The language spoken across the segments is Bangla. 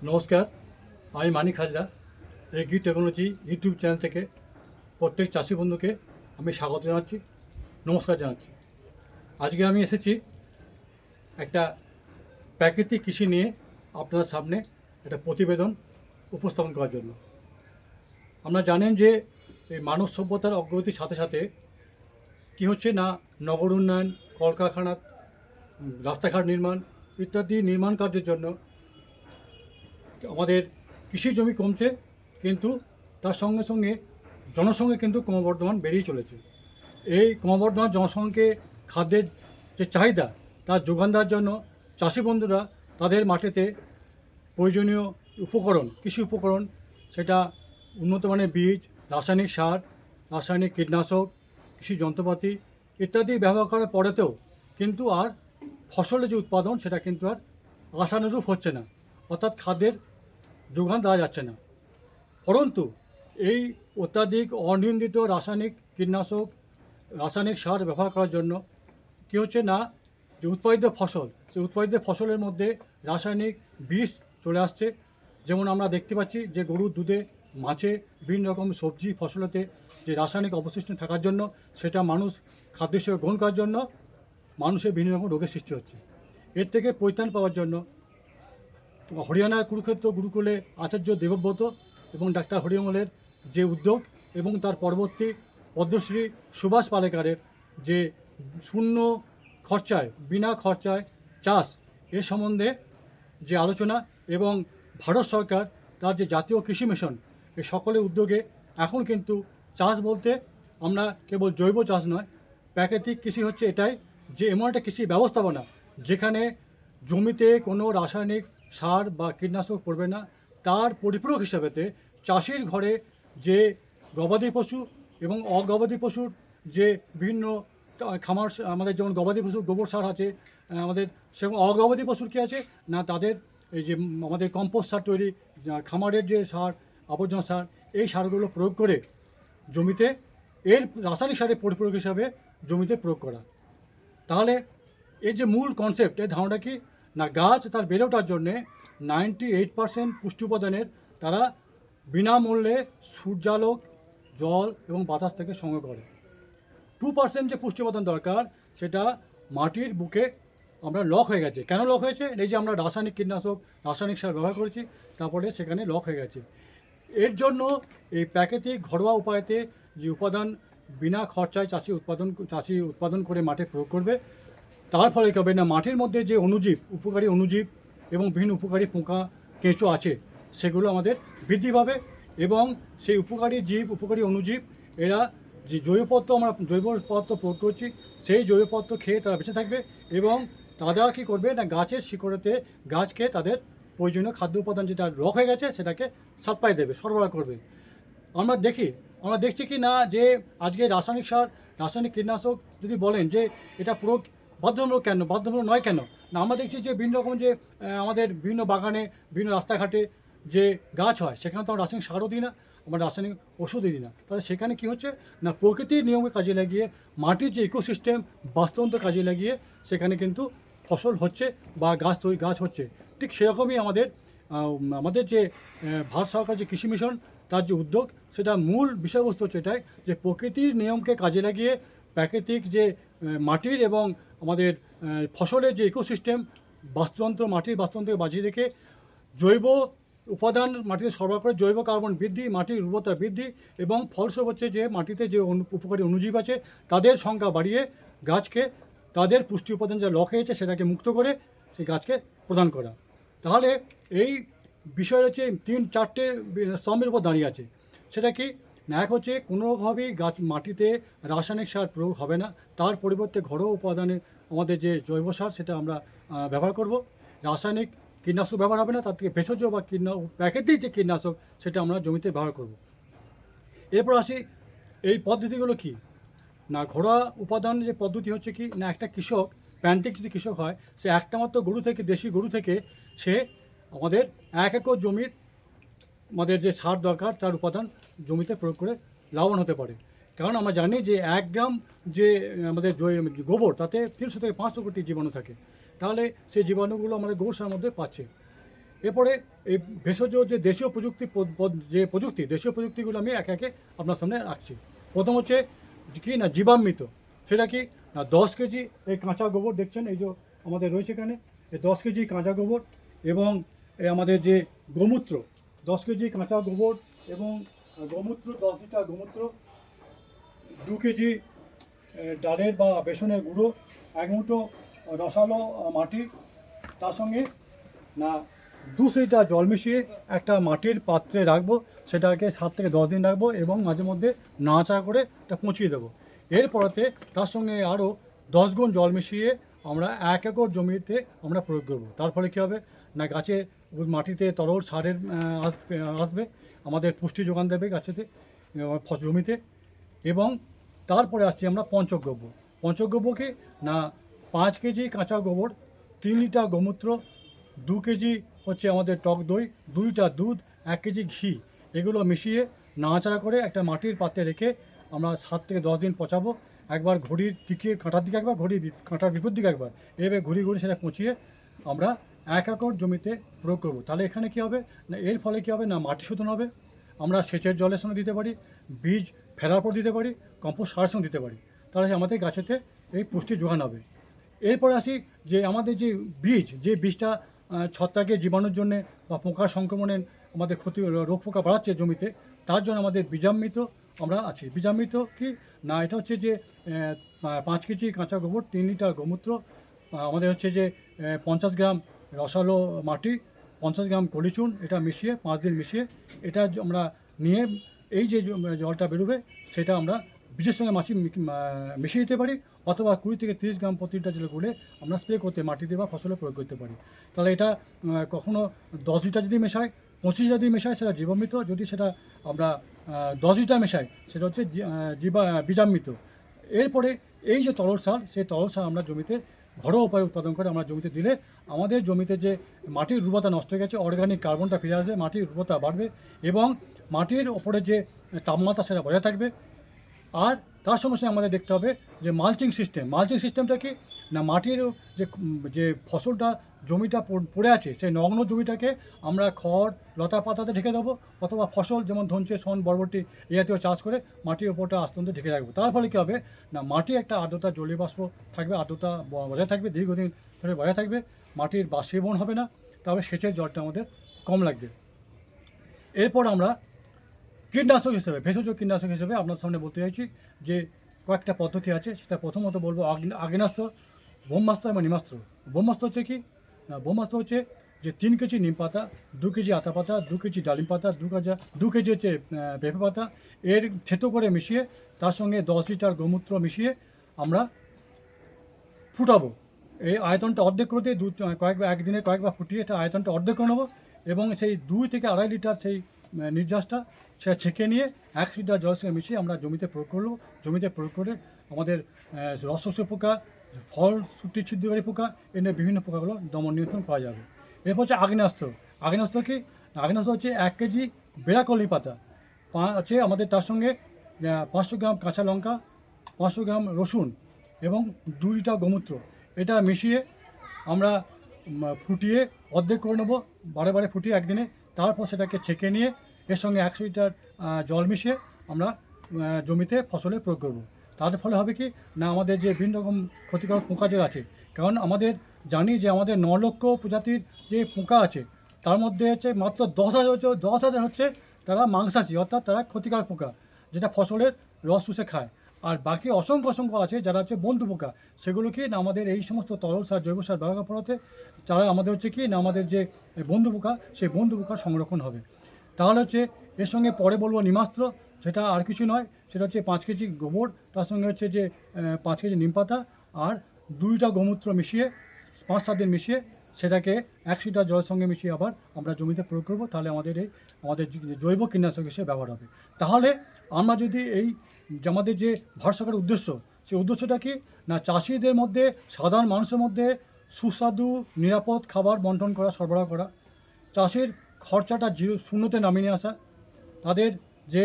নমস্কার, আমি Manik Hazra. Agri technology YouTube channel থেকে প্রত্যেক চাষি বন্ধুকে আমি স্বাগত জানাচ্ছি, নমস্কার জানাচ্ছি। আজকে আমি এসেছি একটা প্রাকৃতিক কৃষি নিয়ে আপনার সামনে একটা প্রতিবেদন উপস্থাপন করার জন্য। আপনারা জানেন যে এই মানব সভ্যতার অগ্রগতির সাথে সাথে কী হচ্ছে না, নগর উন্নয়ন, কলকারখানা, রাস্তাঘাট নির্মাণ ইত্যাদি নির্মাণ কার্যের জন্য আমাদের কৃষি জমি কমছে, কিন্তু তার সঙ্গে সঙ্গে জনসংখ্যা কিন্তু ক্রমবর্ধমান বেড়েই চলেছে। এই ক্রমবর্ধমান জনসংখ্যাকে খাদ্যের যে চাহিদা তার যোগান দেওয়ার জন্য চাষি বন্ধুরা তাদের মাঠেতে প্রয়োজনীয় উপকরণ, কৃষি উপকরণ, সেটা উন্নত মানের বীজ, রাসায়নিক সার, রাসায়নিক কীটনাশক, কৃষি যন্ত্রপাতি ইত্যাদি ব্যবহার করার পরেতেও কিন্তু আর ফসলের যে উৎপাদন সেটা কিন্তু আর আশানুরূপ হচ্ছে না, অর্থাৎ খাদ্যের যোগান দেওয়া যাচ্ছে না। পরন্তু এই অত্যাধিক অনিয়ন্ত্রিত রাসায়নিক কীটনাশক, রাসায়নিক সার ব্যবহার করার জন্য কী হচ্ছে না, যে উৎপাদিত ফসল, সেই উৎপাদিত ফসলের মধ্যে রাসায়নিক বিষ চলে আসছে। যেমন আমরা দেখতে পাচ্ছি যে গরুর দুধে, মাছে, বিভিন্ন রকম সবজি ফসলেতে যে রাসায়নিক অবশিষ্ট থাকার জন্য সেটা মানুষ খাদ্য হিসেবে গ্রহণ করার জন্য মানুষের বিভিন্ন রকম রোগের সৃষ্টি হচ্ছে। এর থেকে পরিত্রাণ পাওয়ার জন্য হরিয়ানার কুরুক্ষেত্র গুরুকুলে আচার্য দেবব্রত এবং ডাক্তার হরিমলের যে উদ্যোগ এবং তার পরবর্তী পদ্মশ্রী সুভাষ পালেকারের যে শূন্য খরচায়, বিনা খরচায় চাষ এর সম্বন্ধে যে আলোচনা, এবং ভারত সরকার তার যে জাতীয় কৃষি মিশন, এই সকলের উদ্যোগে এখন কিন্তু চাষ বলতে আমরা কেবল জৈব চাষ নয়, প্রাকৃতিক কৃষি হচ্ছে এটাই, যে এমন একটা কৃষি ব্যবস্থাপনা যেখানে জমিতে কোনো রাসায়নিক সার বা কীটনাশক পড়বে না। তার পরিপূরক হিসাবেতে চাষির ঘরে যে গবাদি পশু এবং অগবাদি পশুর যে বিভিন্ন খামার, আমাদের যেমন গবাদি পশুর গোবর সার আছে, আমাদের সেরকম অগবাদি পশুর কী আছে না, তাদের এই যে আমাদের কম্পোস্ট সার তৈরি, খামারের যে সার, আবর্জনা সার, এই সারগুলো প্রয়োগ করে জমিতে এর রাসায়নিক সারের পরিপূরক হিসাবে জমিতে প্রয়োগ করা। তাহলে এর যে মূল কনসেপ্ট, এর ধারণাটা কি না, গাছ তার বেড়ে ওঠার জন্যে 98% পুষ্টি উপাদানের তারা বিনামূল্যে সূর্যালোক, জল এবং বাতাস থেকে সংগ্রহ করে। 2% যে পুষ্টি উপাদান দরকার সেটা মাটির বুকে আমরা লক হয়ে গেছে। কেন লক হয়েছে? এই যে আমরা রাসায়নিক কীটনাশক, রাসায়নিক সার ব্যবহার করেছি, তারপরে সেখানে লক হয়ে গেছে। এর জন্য এই প্রাকৃতিক ঘরোয়া উপায়তে যে উপাদান বিনা খরচায় চাষি উৎপাদন করে মাঠে প্রয়োগ করবে, তার ফলে কী হবে না, মাটির মধ্যে যে অণুজীব, উপকারী অণুজীব এবং বিভিন্ন উপকারী পোকা, কেঁচো আছে, সেগুলো আমাদের বৃদ্ধি পাবে, এবং সেই উপকারী জীব, উপকারী অণুজীব এরা যে জৈব পদার্থ প্রয়োগ করছি, সেই জৈব পদার্থ খেয়ে তারা বেঁচে থাকবে, এবং তারা কী করবে না, গাছের শিকড়েতে গাছকে তাদের প্রয়োজনীয় খাদ্য উপাদান যেটা রক হয়ে গেছে সেটাকে সাপ্লাই দেবে, সরবরাহ করবে। আমরা দেখছি কি না যে আজকে রাসায়নিক সার, রাসায়নিক কীটনাশক যদি বলেন যে এটা পুরো বাধ্যতামূলক নয় কেন না, আমরা দেখছি যে বিভিন্ন রকম যে আমাদের বিভিন্ন বাগানে, বিভিন্ন রাস্তাঘাটে যে গাছ হয়, সেখানে তো আমরা রাসায়নিক সারও দিই না, আমরা রাসায়নিক ওষুধই দিই না। তাহলে সেখানে কি হচ্ছে না, প্রকৃতির নিয়মে কাজে লাগিয়ে, মাটির যে ইকোসিস্টেম বাস্তুতন্ত্র কাজে লাগিয়ে সেখানে কিন্তু ফসল হচ্ছে বা গাছ হচ্ছে। ঠিক সেরকমই আমাদের যে ভারত সরকার যে কৃষি মিশন, তার যে উদ্যোগ, সেটা মূল বিষয়বস্তু হচ্ছে এটাই, যে প্রকৃতির নিয়মকে কাজে লাগিয়ে প্রাকৃতিক যে মাটির এবং আমাদের ফসলের যে ইকোসিস্টেম মাটির বাস্তুতন্ত্রকে বাঁচিয়ে রেখে জৈব উপাদান মাটিতে সরবরাহ করে জৈব কার্বন বৃদ্ধি, মাটির উর্বরতা বৃদ্ধি, এবং ফলস্বরূপ হচ্ছে যে মাটিতে যে উপকারী অণুজীব আছে তাদের সংখ্যা বাড়িয়ে গাছকে তাদের পুষ্টি উপাদান যা লক হয়েছে সেটাকে মুক্ত করে সেই গাছকে প্রদান করা। তাহলে এই বিষয় হচ্ছে 3-4টে স্তম্ভের উপর দাঁড়িয়ে আছে। সেটা কি না, এক হচ্ছে কোনোভাবেই মাটিতে রাসায়নিক সার প্রয়োগ হবে না, তার পরিবর্তে ঘরোয়া উপাদানে আমাদের যে জৈব সার সেটা আমরা ব্যবহার করব। রাসায়নিক কীটনাশক ব্যবহার হবে না, তার থেকে ভেষজ বা প্রাকৃতিক যে কীটনাশক সেটা আমরা জমিতে ব্যবহার করব। এরপর আসি এই পদ্ধতিগুলো কি না, ঘরোয়া উপাদান যে পদ্ধতি হচ্ছে কি না, একটা কৃষক, প্রান্তিক যদি কৃষক হয়, সে একটা মাত্র দেশি গরু থেকে সে আমাদের 1 একর জমির আমাদের যে সার দরকার তার উপাদান জমিতে প্রয়োগ করে লাভবান হতে পারে। কারণ আমরা জানি যে 1 গ্রাম যে আমাদের গোবর, তাতে 300 থেকে 500 কোটি জীবাণু থাকে। তাহলে সেই জীবাণুগুলো আমাদের গোবর সারের মধ্যে পাচ্ছে। এরপরে এই ভেষজ যে দেশীয় দেশীয় প্রযুক্তিগুলো আমি একে একে আপনার সামনে রাখছি। প্রথম হচ্ছে কি না জীবামৃত। সেটা কি না 10 কেজি এই কাঁচা গোবর দেখছেন, এই যে আমাদের রয়েছে এখানে, এই 10 কেজি কাঁচা গোবর এবং এই আমাদের যে গোমূত্র 10 কেজি কাঁচা গোবর এবং গোমূত্র 10 লিটার গোমূত্র, 2 কেজি ডালের বা বেসনের গুঁড়ো, 1 মুঠো রসালো মাটি, তার সঙ্গে না 2 লিটার জল মিশিয়ে একটা মাটির পাত্রে রাখবো। সেটাকে 7 থেকে 10 দিন রাখবো এবং মাঝে মধ্যে নাড়াচাড়া করে এটা পচিয়ে দেবো। এরপরেতে তার সঙ্গে আরও 10 গুণ জল মিশিয়ে আমরা 1 একর জমিতে আমরা প্রয়োগ করবো। তার ফলে কী হবে না গাছে মাটিতে তরল সারের আসবে, আমাদের পুষ্টি যোগান দেবে গাছেতে জমিতে। এবং তারপরে আসছি আমরা পঞ্চগব্য। পঞ্চগব্য কি না 5 কেজি কাঁচা গোবর, 3 লিটার গোমূত্র, 2 কেজি হচ্ছে আমাদের টক দই, 2 লিটার দুধ, 1 কেজি ঘি, এগুলো মিশিয়ে নাড়াচাড়া করে একটা মাটির পাত্রে রেখে আমরা 7 থেকে 10 দিন পচাবো। একবার ঘড়ির দিকে কাঁটার দিকে একবার, কাঁটার বিপরীত দিকে একবার, এভাবে ঘুরিয়ে সেটা পচিয়ে আমরা 1 একর জমিতে প্রয়োগ করবো। তাহলে এখানে কী হবে না, এর ফলে কী হবে না মাটি শোধন হবে, আমরা সেচের জলের সঙ্গে দিতে পারি, বীজ ফেলার পর দিতে পারি, কম্পোস্ট সারের সঙ্গে দিতে পারি। তাহলে আমাদের গাছেতে এই পুষ্টি যোগান হবে। এরপরে আসি যে আমাদের যে বীজটা ছত্রাকের জীবাণুর জন্যে বা পোকার সংক্রমণের আমাদের রোগ পোকা বাড়াচ্ছে জমিতে, তার জন্য আমাদের বীজামৃত আমরা আছি। বীজামৃত কি না এটা হচ্ছে যে 5 কেজি কাঁচা গোবর, 3 লিটার গোমূত্র, আমাদের হচ্ছে যে 50 গ্রাম রসালো মাটি, 50 গ্রাম কলিচুন, এটা মিশিয়ে 5 দিন মিশিয়ে এটা আমরা নিয়ে এই যে জলটা বেরোবে সেটা আমরা বীজের সঙ্গে মিশিয়ে দিতে পারি, অথবা 20 থেকে 30 গ্রাম প্রতি লিটার জলে গুলে আমরা স্প্রে করতে মাটিতে বা ফসলে প্রয়োগ করতে পারি। তাহলে এটা কখনো 10 লিটার যদি মেশায়, 25 লিটার যদি মেশায় সেটা জীবামৃত, যদি সেটা আমরা 10 লিটার মেশাই সেটা হচ্ছে বীজামৃত। এরপরে এই যে তরল সার, সেই তরল সার আমরা জমিতে ঘরোয়া উপায়ে উৎপাদন করে আমরা জমিতে দিলে আমাদের জমিতে যে মাটির উর্বরতা নষ্ট হয়ে গেছে, অর্গানিক কার্বনটা ফিরে আসবে, মাটির উর্বরতা বাড়বে এবং মাটির ওপরে যে তাপমাত্রা সেটা বজায় থাকবে। আর তার সঙ্গে সঙ্গে আমাদের দেখতে হবে যে মালচিং সিস্টেমটা কি না মাটির যে ফসলটা জমিটা পড়ে আছে সেই নগ্ন জমিটাকে আমরা খড় লতা পাতাতে ঢেকে দেবো, অথবা ফসল যেমন ধনচে শন বরবটি এই জাতীয় চাষ করে মাটির ওপরটা আস্তে আস্তে ঢেকে রাখবো। তার ফলে কী হবে না মাটি একটা আর্দ্রতা জলীয় বাষ্প থাকবে, আর্দ্রতা বজায় থাকবে, দীর্ঘদিন ধরে বজায় থাকবে, মাটির বাষ্পীভবন হবে না, তবে সেচের জলটা আমাদের কম লাগবে। এরপর আমরা কীটনাশক হিসেবে, ভেষজ কীটনাশক হিসেবে আপনার সামনে বলতে চাইছি যে কয়েকটা পদ্ধতি আছে। সেটা প্রথমত বলবো আগ্নেয়াস্ত্র, ব্রহ্মাস্ত্র এবং নিমাস্ত্র। ব্রহ্মাস্ত্র হচ্ছে কি না, ব্রহ্মাস্ত্র হচ্ছে যে 3 কেজি নিম পাতা, 2 কেজি আতা পাতা, 2 কেজি ডালিম পাতা, 2 কেজি হচ্ছে পেঁপে পাতা, এর থেতো করে মিশিয়ে তার সঙ্গে 10 লিটার গোমূত্র মিশিয়ে আমরা ফুটাবো। এই আয়তনটা অর্ধেক করে দিয়ে একদিনে কয়েকবার ফুটিয়ে এটা আয়তনটা অর্ধেক করে নেবো এবং সেই 2 থেকে 2.5 লিটার সেই নির্যাসটা সেটা ছেঁকে নিয়ে 1 লিটার জলের সঙ্গে মিশিয়ে আমরা জমিতে প্রয়োগ করবো। জমিতে প্রয়োগ করে আমাদের রসশোষক পোকা, ফল সুটি ছিদ্রকারী পোকা, এনে বিভিন্ন পোকাগুলো দমন নিয়ন্ত্রণ করা যাবে। এরপর হচ্ছে আগ্নেয়াস্ত্র। আগ্নেয়াস্ত্র কি, আগ্নেয়াস্ত্র হচ্ছে 1 কেজি বেড়াকলি পাতা আছে আমাদের, তার সঙ্গে 500 গ্রাম কাঁচা লঙ্কা, 500 গ্রাম রসুন এবং 2 লিটার গোমূত্র, এটা মিশিয়ে আমরা ফুটিয়ে অর্ধেক করে নেবো, বারে ফুটিয়ে একদিনে। তারপর সেটাকে ছেঁকে নিয়ে এর সঙ্গে 100 লিটার জল মিশিয়ে আমরা জমিতে ফসলে প্রয়োগ করব। তার ফলে হবে কি না আমাদের যে বিভিন্ন রকম ক্ষতিকারক পোকা যে আছে, কারণ আমাদের জানি যে আমাদের 9 লক্ষ প্রজাতির যে পোকা আছে তার মধ্যে হচ্ছে মাত্র 10,000 হচ্ছে তারা মাংসাশী, অর্থাৎ তারা ক্ষতিকারক পোকা যেটা ফসলের রস চুষে খায়। আর বাকি অসংখ্য আছে যারা হচ্ছে বন্ধু পোকা, সেগুলো কি না আমাদের এই সমস্ত তরল সার জৈব সার ব্যবহার করাতে তারা আমাদের হচ্ছে কি না আমাদের যে বন্ধু পোকা, সেই বন্ধু পোকার সংরক্ষণ হবে। তাহলে হচ্ছে এর সঙ্গে পরে বলবো নিমাস্ত্র, সেটা আর কিছু নয়, সেটা হচ্ছে 5 কেজি গোবর, তার সঙ্গে হচ্ছে যে 5 কেজি নিম পাতা আর 2 লিটার গোমূত্র মিশিয়ে 5-7 দিন মিশিয়ে সেটাকে 1 লিটার জলের সঙ্গে মিশিয়ে আবার আমরা জমিতে প্রয়োগ করবো। তাহলে আমাদের জৈব কীটনাশক হিসেবে ব্যবহার হবে। তাহলে আমরা যদি আমাদের যে ভারত সরকারের উদ্দেশ্য, সেই উদ্দেশ্যটা কি না চাষিদের মধ্যে, সাধারণ মানুষের মধ্যে সুস্বাদু নিরাপদ খাবার বন্টন করা, সরবরাহ করা, চাষের খরচাটা শূন্যতে নামিয়ে নিয়ে আসা, তাদের যে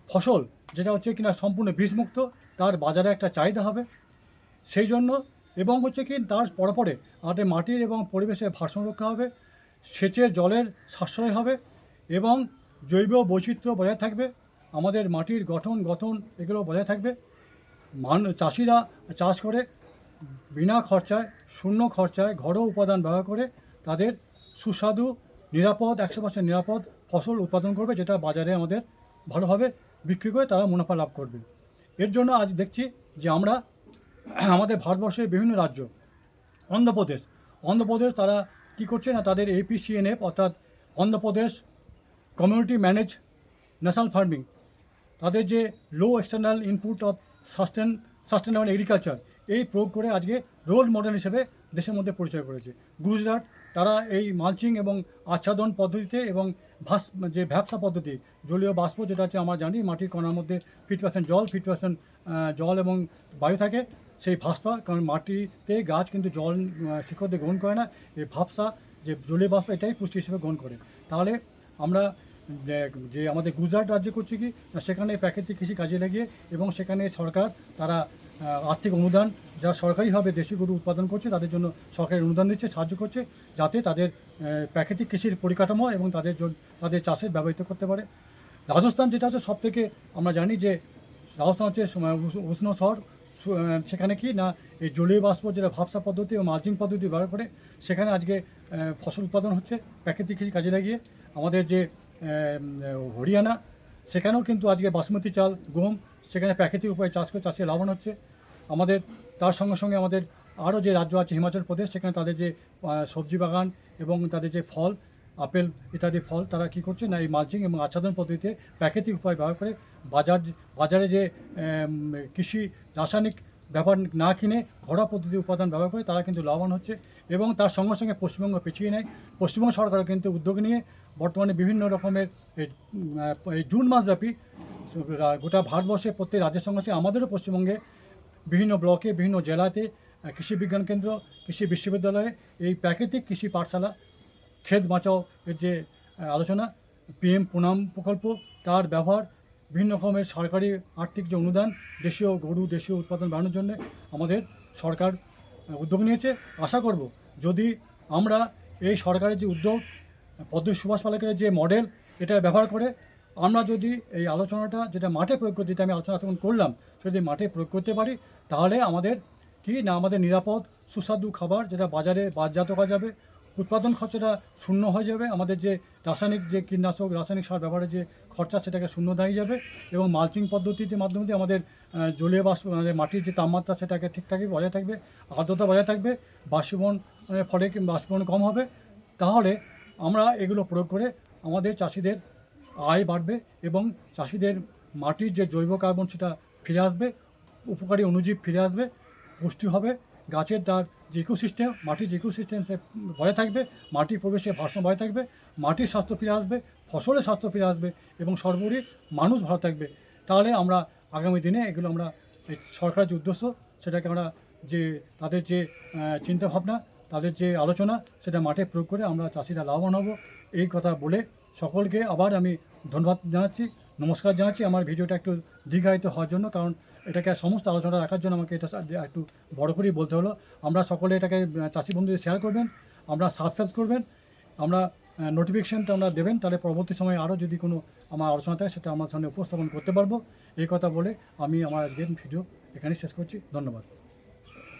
ফসল যেটা হচ্ছে কিনা সম্পূর্ণ বিষমুক্ত, তার বাজারে একটা চাহিদা হবে সেই জন্য, এবং হচ্ছে কি তার পরে আমাদের মাটির এবং পরিবেশের ভারসাম্য রক্ষা হবে। সেচের জলের সাশ্রয় হবে এবং জৈব বৈচিত্র্য বজায় থাকবে, আমাদের মাটির গঠন এগুলো বজায় থাকবে। চাষিরা চাষ করে বিনা খরচায়, শূন্য খরচায় ঘরোয়া উপাদান ব্যবহার করে তাদের সুস্বাদু, নিরাপদ, 100% নিরাপদ ফসল উৎপাদন করবে, যেটা বাজারে আমাদের ভালোভাবে বিক্রি করে তারা মুনাফা লাভ করবে। এর জন্য আজ দেখছি যে আমরা আমাদের ভারতবর্ষের বিভিন্ন রাজ্য, অন্ধ্রপ্রদেশ তারা কী করছে না, তাদের APCNF অর্থাৎ Andhra Pradesh community manage national farming, তাদের যে লো external input of sustainable agriculture, এই প্রয়োগ করে আজকে রোল মডেল হিসেবে দেশের মধ্যে পরিচয় করেছে। গুজরাট তারা এই মালচিং এবং আচ্ছাদন পদ্ধতিতে এবং ভ্যাপসা পদ্ধতি, জলীয় বাষ্প যেটা আছে আমরা জানি মাটির কণার মধ্যে 50% জল 50% জল এবং বায়ু থাকে, সেই ভাপসা, কারণ মাটিতে গাছ কিন্তু জল শিকড় দিয়ে গ্রহণ করে না, এই ভাপসা যে জলীয় বাষ্প এটাই পুষ্টি হিসেবে গ্রহণ করে। তাহলে আমরা যে আমাদের গুজরাট রাজ্য করছে কি না, সেখানে প্রাকৃতিক কৃষি কাজে লাগিয়ে এবং সেখানে সরকার তারা আর্থিক অনুদান, যা সরকারিভাবে দেশি গরু উৎপাদন করছে তাদের জন্য সরকারি অনুদান দিচ্ছে, সাহায্য করছে, যাতে তাদের প্রাকৃতিক কৃষির পরিকাঠামো এবং তাদের চাষের ব্যবহৃত করতে পারে। রাজস্থান যেটা আছে সবথেকে আমরা জানি যে রাজস্থান হচ্ছে উষ্ণ শহর, সেখানে কি না এই জলীয় বাষ্প যেটা ভাপসা পদ্ধতি ও মালচিং পদ্ধতি ব্যবহার করে সেখানে আজকে ফসল উৎপাদন হচ্ছে প্রাকৃতিক কৃষি কাজে লাগিয়ে। আমাদের যে হরিয়ানা, সেখানেও কিন্তু আজকে বাসমতি চাল, গম, সেখানে প্রাকৃতিক উপায়ে চাষ করে চাষে লাভবান হচ্ছে। আমাদের তার সঙ্গে সঙ্গে আমাদের আরও যে রাজ্য আছে হিমাচল প্রদেশ, সেখানে তাদের যে সবজি বাগান এবং তাদের যে ফল, আপেল ইত্যাদি ফল, তারা কী করছে না এই মালচিং এবং আচ্ছাদন পদ্ধতিতে প্রাকৃতিক উপায় ব্যবহার করে বাজারে যে কৃষি রাসায়নিক ব্যবহার না কিনে ঘরোয়া পদ্ধতি উপাদান ব্যবহার করে তারা কিন্তু লাভবান হচ্ছে। এবং তার সঙ্গে সঙ্গে পশ্চিমবঙ্গ পিছিয়ে নেয়। পশ্চিমবঙ্গ সরকারও কিন্তু উদ্যোগ নিয়ে বর্তমানে বিভিন্ন রকমের এই জুন মাসব্যাপী গোটা ভারতবর্ষে প্রত্যেক রাজ্যের সঙ্গে সঙ্গে আমাদেরও পশ্চিমবঙ্গে বিভিন্ন ব্লকে, বিভিন্ন জেলাতে কৃষি বিজ্ঞান কেন্দ্র, কৃষি বিশ্ববিদ্যালয়ে এই প্রাকৃতিক কৃষি পাঠশালা, ক্ষেত বাঁচাও এর যে আলোচনা, PM পুনাম প্রকল্প, তার ব্যবহার, বিভিন্ন রকমের সরকারি আর্থিক যে অনুদান, দেশীয় গরু, দেশীয় উৎপাদন বাড়ানোর জন্য আমাদের সরকার উদ্যোগ নিয়েছে। আশা করব যদি আমরা এই সরকারের যে উদ্যোগ, পদ্মশ্রী সুভাষ পালেকরের যে মডেল, এটা ব্যবহার করে আমরা যদি এই আলোচনাটা যেটা মাঠে প্রয়োগ করতে, যেটা আমি আলোচনা তখন করলাম, যদি মাঠে প্রয়োগ করতে পারি, তাহলে আমাদের কি না আমাদের নিরাপদ সুস্বাদু খাবার যেটা বাজারে বাজারজাত করা যাবে, উৎপাদন খরচাটা শূন্য হয়ে যাবে, আমাদের যে রাসায়নিক যে কীটনাশক, রাসায়নিক সার ব্যবহারের যে খরচা সেটাকে শূন্য দাঁড়িয়ে যাবে, এবং মালচিং পদ্ধতির মাধ্যমে দিয়ে আমাদের জলীয় বাষ্প, মানে মাটির যে তাপমাত্রা সেটাকে ঠিকঠাকই বজায় থাকবে, আর্দ্রতা বজায় থাকবে, বাষ্পীভবন ফলে বাষ্পীভবন কম হবে। তাহলে আমরা এগুলো প্রয়োগ করে আমাদের চাষিদের আয় বাড়বে এবং চাষিদের মাটির যে জৈব কার্বন সেটা ফিরে আসবে, উপকারী অণুজীব ফিরে আসবে, পুষ্টি হবে, গাছের তার যে ইকোসিস্টেম, মাটির যে ইকোসিস্টেম সে বজায় থাকবে, মাটির পরিবেশে ভারসাম্য বজায় থাকবে, মাটির স্বাস্থ্য ফিরে আসবে, ফসলের স্বাস্থ্য ফিরে আসবে এবং সর্বোপরি মানুষ ভালো থাকবে। তাহলে আমরা আগামী দিনে এগুলো আমরা এই সরকারের যে উদ্দেশ্য সেটাকে আমরা যে তাদের যে চিন্তাভাবনা, তাদের যে আলোচনা, সেটা মাঠে প্রয়োগ করে আমরা চাষিরা লাভবান হব। এই কথা বলে সকলকে আবার আমি ধন্যবাদ জানাচ্ছি, নমস্কার জানাচ্ছি আমার ভিডিওটা একটু দীর্ঘায়িত হওয়ার জন্য, কারণ এটাকে সমস্ত আলোচনা রাখার জন্য আমাকে এটা একটু বড় করেই বলতে হলো। আমরা সকলে এটাকে চাষি বন্ধুদের শেয়ার করবেন, আমরা সাবস্ক্রাইব করবেন, আমরা নোটিফিকেশানটা আমরা দেবেন, তাহলে পরবর্তী সময়ে আরও যদি কোনো আমার আলোচনা থাকে সেটা আমার সামনে উপস্থাপন করতে পারবো। এই কথা বলে আমি আমার আজকের ভিডিও এখানেই শেষ করছি। ধন্যবাদ।